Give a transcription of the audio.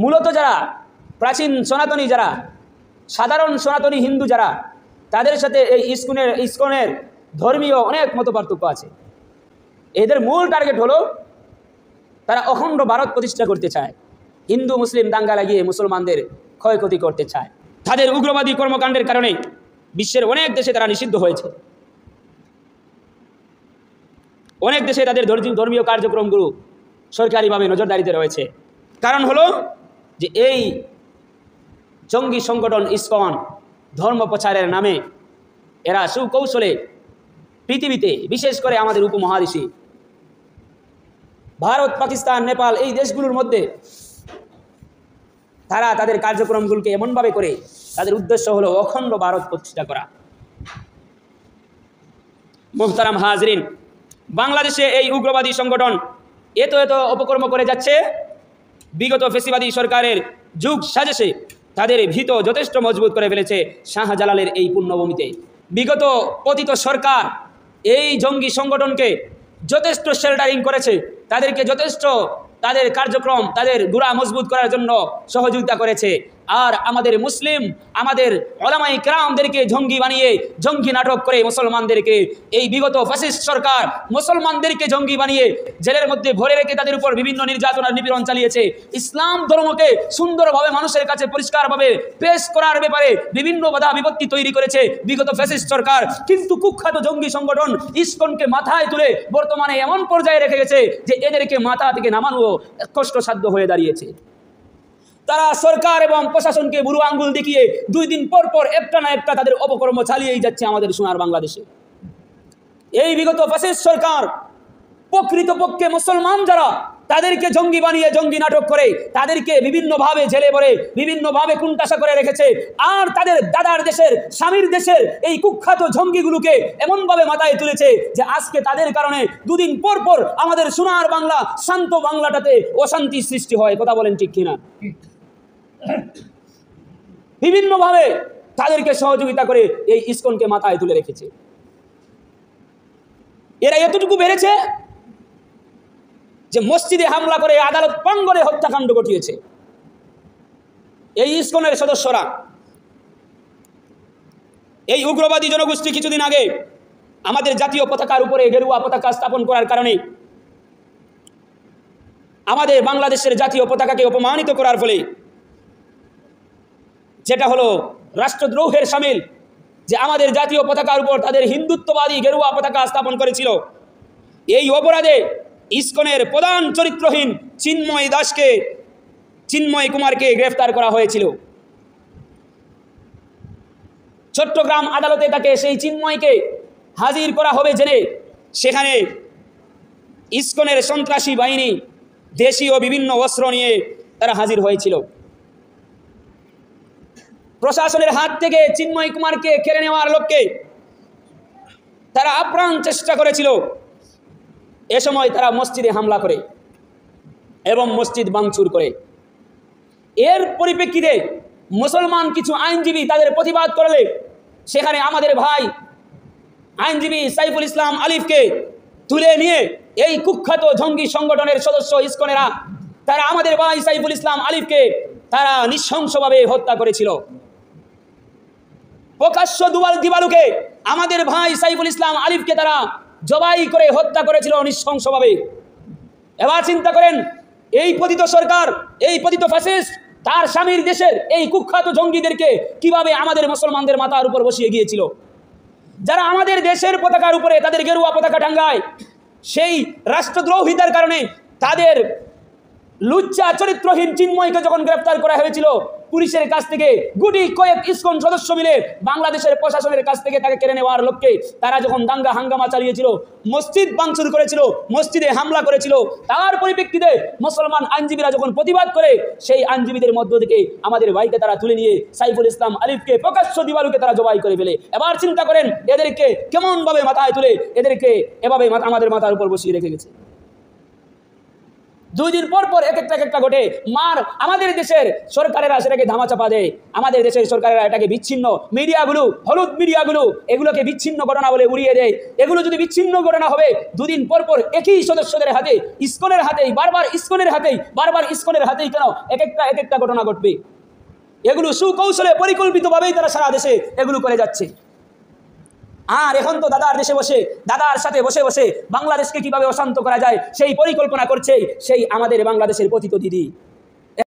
মূলত যারা প্রাচীন সনাতনী, যারা সাধারণ সনাতনী হিন্দু যারা, তাদের সাথে এই ইসকনের ধর্মীয় অনেক মত পার্থক্য আছে। এদের মূল টার্গেট হলো তারা অখণ্ড ভারত প্রতিষ্ঠা করতে চায়, হিন্দু মুসলিম দাঙ্গা লাগিয়ে মুসলমানদের ক্ষয়ক্ষতি করতে চায়। তাদের উগ্রবাদী কর্মকাণ্ডের কারণে বিশ্বের অনেক দেশে তারা নিষিদ্ধ হয়েছে। অনেক দেশে তাদের ধর্মীয় কার্যক্রমগুলো সরকারিভাবে নজরদারিতে রয়েছে। কারণ হলো যে এই জঙ্গি সংগঠন ইসকন ধর্ম প্রচারের নামে এরা সুকৌশলে পৃথিবীতে, বিশেষ করে আমাদের উপমহাদেশে ভারত, পাকিস্তান, নেপাল এই দেশগুলোর মধ্যে তারা তাদের কার্যক্রমগুলোকে এমনভাবে করে তাদের উদ্দেশ্য হলো অখণ্ড ভারত প্রতিষ্ঠা করা। মুহতারাম হাজরিন, বাংলাদেশে এই উগ্রবাদী সংগঠন এত অপকর্ম করে যাচ্ছে। বিগত ফেসিবাদী সরকারের যুগ সাজেশে তাদের ভিত যথেষ্ট মজবুত করে ফেলেছে শাহজালালের এই পুণ্যভূমিতে। বিগত পতিত সরকার এই জঙ্গি সংগঠনকে যথেষ্ট শেল্টারিং করেছে, তাদেরকে যথেষ্ট তাদের কার্যক্রম, তাদের গুড়া মজবুত করার জন্য সহযোগিতা করেছে। আর আমাদের মুসলিম, আমাদের ওলামায়ে কেরামদেরকে জঙ্গি বানিয়ে, জঙ্গি নাটক করে মুসলমানদেরকে, এই বিগত ফ্যাসিস্ট সরকার মুসলমানদেরকে জঙ্গি বানিয়ে জেলের মধ্যে ভরে রেখে তাদের উপর বিভিন্ন নির্যাতন আর নিপীড়ন চালিয়েছে। ইসলাম ধর্মকে সুন্দরভাবে মানুষের কাছে পরিষ্কারভাবে পেশ করার ব্যাপারে বিভিন্ন বাধা বিপত্তি তৈরি করেছে বিগত ফ্যাসিস্ট সরকার। কিন্তু কুখ্যাত জঙ্গি সংগঠন ইসকনকে মাথায় তুলে বর্তমানে এমন পর্যায়ে রেখে গেছে যে এদেরকে মাথা থেকে নামানো কষ্টসাধ্য হয়ে দাঁড়িয়েছে। তারা সরকার এবং প্রশাসনকে বুড়ো আঙ্গুল দেখিয়ে 2 দিন পর পর একটা না একটা তাদের অপকর্ম চালিয়েই যাচ্ছে আমাদের সোনার বাংলাদেশে। এই বিগত ফ্যাসিস্ট সরকার প্রকৃতপক্ষে মুসলমান যারা, তাদেরকে জঙ্গি বানিয়ে জঙ্গি নাটক করে তাদেরকে বিভিন্নভাবে জেলে ভরে বিভিন্নভাবে কুণ্ঠাসা করে রেখেছে। আর তাদের দাদার দেশের, স্বামীর দেশের এই কুখ্যাত জঙ্গিগুলোকে এমনভাবে মাথায় তুলেছে যে আজকে তাদের কারণে 2 দিন পর পর আমাদের সোনার বাংলা, শান্ত বাংলাটাতে অশান্তি সৃষ্টি হয়। কথা বলেন ঠিক কিনা? বিভিন্নভাবে তাদেরকে সহযোগিতা করে এই ইসকনকে মাথায় তুলে রেখেছে। এরা এতটুকু বেড়েছে যে মসজিদে হামলা করে আদালত প্রাঙ্গণে হত্যাকাণ্ড ঘটিয়েছে এই ইসকনের সদস্যরা। এই উগ্রবাদী জনগোষ্ঠী কিছুদিন আগে আমাদের জাতীয় পতাকার উপরে গেরুয়া পতাকা স্থাপন করার কারণে, আমাদের বাংলাদেশের জাতীয় পতাকাকে অপমানিত করার ফলে, যেটা হলো রাষ্ট্রদ্রোহের শামিল, যে আমাদের জাতীয় পতাকার উপর তাদের হিন্দুত্ববাদী গেরুয়া পতাকা স্থাপন করেছিল, এই অপরাধে ইসকনের প্রধান চরিত্রহীন চিন্ময় কুমারকে গ্রেফতার করা হয়েছিল। চট্টগ্রাম আদালতে তাকে, সেই চিন্ময়কে হাজির করা হবে জেনে সেখানে ইসকনের সন্ত্রাসী বাহিনী দেশীয় বিভিন্ন অস্ত্র নিয়ে তারা হাজির হয়েছিল। প্রশাসনের হাত থেকে চিন্ময় কুমারকে কেড়ে নেওয়ার লক্ষ্যে তারা আপ্রাণ চেষ্টা করেছিল। এ সময় তারা মসজিদে হামলা করে এবং মসজিদ ভাঙচুর করে। এর পরিপ্রেক্ষিতে মুসলমান কিছু আইনজীবী তাদের প্রতিবাদ করলে সেখানে আমাদের ভাই আইনজীবী সাইফুল ইসলাম আলিফকে তুলে নিয়ে এই কুখ্যাত জঙ্গি সংগঠনের সদস্য ইসকনেরা, তারা আমাদের ভাই সাইফুল ইসলাম আলিফকে তারা নৃশংসভাবে হত্যা করেছিল। প্রকাশ্য দিবালুকে আমাদের ভাই সাইফুল ইসলাম আলিফকে তারা জবাই করে হত্যা করেছিল নৃশংসভাবে। এবার চিন্তা করেন, এই পতিত সরকার, এই পতিত ফ্যাসিস্ট তার স্বামীর দেশের এই কুখ্যাত জঙ্গিদেরকে কিভাবে আমাদের মুসলমানদের মাথার উপর বসিয়ে গিয়েছিল। যারা আমাদের দেশের পতাকার উপরে তাদের গেরুয়া পতাকা টাঙ্গায়, সেই রাষ্ট্রদ্রোহিতার কারণে তাদের লুচ্চা চরিত্রহীন চিন্ময়কে যখন গ্রেফতার করা হয়েছিল, পুলিশের কাছ থেকে গুটি কয়েক ইসকন সদস্য মিলে বাংলাদেশের প্রশাসনের কাছ থেকে তাকে কেড়ে নেওয়ার লক্ষ্যে তারা যখন দাঙ্গা হাঙ্গামা চালিয়েছিল, মসজিদ ভাঙচুর করেছিল, মসজিদে হামলা করেছিল, তার পরিপ্রেক্ষিতে মুসলমান আইনজীবীরা যখন প্রতিবাদ করে, সেই আইনজীবীদের মধ্য থেকে আমাদের ভাইকে তারা তুলে নিয়ে সাইফুল ইসলাম আলিফকে প্রকাশ্য দিবালুকে তারা জবাই করে ফেলে। এবার চিন্তা করেন, এদেরকে কেমনভাবে মাথায় তুলে এদেরকে এভাবে আমাদের মাথার উপর বসিয়ে রেখে গেছে। দুই দিন পর পর এক একটা ঘটে মার। আমাদের দেশের সরকারেরা সেটাকে ধামাচাপা দেয়, আমাদের দেশের সরকারেরা এটাকে বিচ্ছিন্ন মিডিয়াগুলো, হলুদ মিডিয়াগুলো এগুলোকে বিচ্ছিন্ন ঘটনা বলে উড়িয়ে দেয়। এগুলো যদি বিচ্ছিন্ন ঘটনা হবে, দুদিন পর পর একই সদস্যদের হাতে, ইসকনের হাতেই বারবার, ইসকনের হাতেই বারবার, ইসকনের হাতেই কেন এক একটা ঘটনা ঘটবে? এগুলো সুকৌশলে পরিকল্পিতভাবেই তারা সারা দেশে এগুলো করে যাচ্ছে। আর এখন তো দাদার দেশে বসে, দাদার সাথে বসে বসে বাংলাদেশকে কিভাবে অশান্ত করা যায় সেই পরিকল্পনা করছে সেই আমাদের বাংলাদেশের পতিত দিদি।